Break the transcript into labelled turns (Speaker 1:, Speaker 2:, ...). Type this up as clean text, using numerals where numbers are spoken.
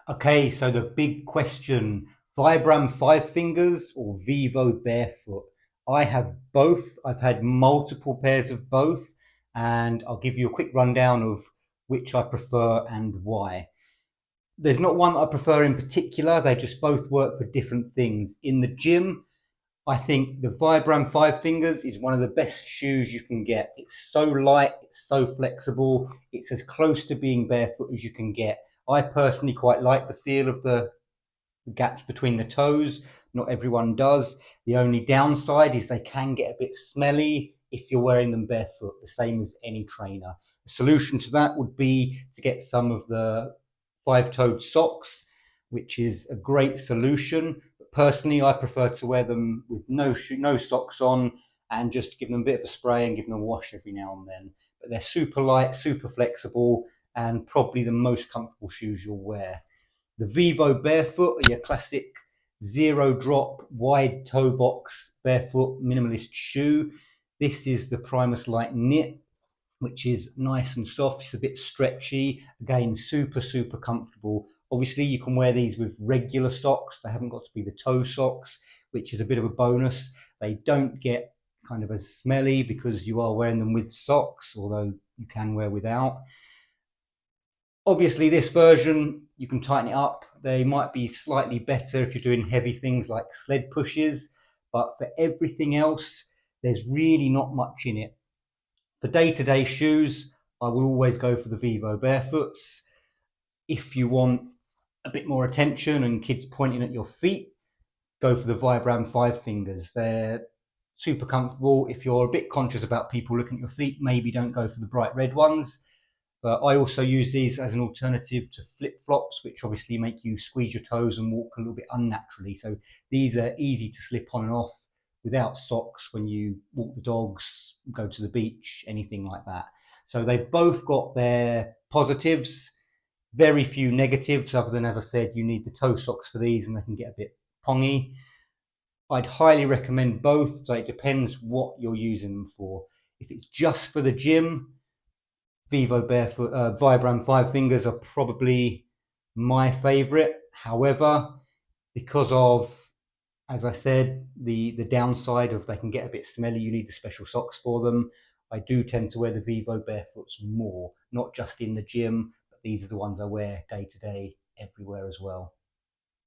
Speaker 1: Okay, so the big question, Vibram FiveFingers or Vivobarefoot? I have both. I've had multiple pairs of both, and I'll give you a quick rundown of which I prefer and why. There's not one that I prefer in particular, they just both work for different things. In the gym, I think the Vibram FiveFingers is one of the best shoes you can get. It's so light, it's so flexible, it's as close to being barefoot as you can get. I personally quite like the feel of the gaps between the toes. Not everyone does. The only downside is they can get a bit smelly if you're wearing them barefoot, the same as any trainer. The solution to that would be to get some of the five-toed socks, which is a great solution. But personally, I prefer to wear them with no socks on and just give them a bit of a spray and give them a wash every now and then. But they're super light, super flexible, and probably the most comfortable shoes you'll wear. The Vivobarefoot are your classic zero drop wide toe box barefoot minimalist shoe. This is the Primus Light Knit, which is nice and soft. It's a bit stretchy. Again, super comfortable. Obviously, you can wear these with regular socks. They haven't got to be the toe socks, which is a bit of a bonus. They don't get kind of as smelly because you are wearing them with socks, although you can wear without. Obviously, this version, you can tighten it up. They might be slightly better if you're doing heavy things like sled pushes, but for everything else, there's really not much in it. For day-to-day shoes, I will always go for the Vivobarefoots. If you want a bit more attention and kids pointing at your feet, go for the Vibram FiveFingers. They're super comfortable. If you're a bit conscious about people looking at your feet, maybe don't go for the bright red ones. But I also use these as an alternative to flip-flops, which obviously make you squeeze your toes and walk a little bit unnaturally. So these are easy to slip on and off without socks when you walk the dogs, go to the beach, anything like that. So they've both got their positives, very few negatives, other than, as I said, you need the toe socks for these and they can get a bit pongy. I'd highly recommend both, so it depends what you're using them for. If it's just for the gym, Vibram FiveFingers are probably my favorite. However, because of, as I said, the downside of they can get a bit smelly, you need the special socks for them. I do tend to wear the Vivobarefoots more, not just in the gym, but these are the ones I wear day to day everywhere as well.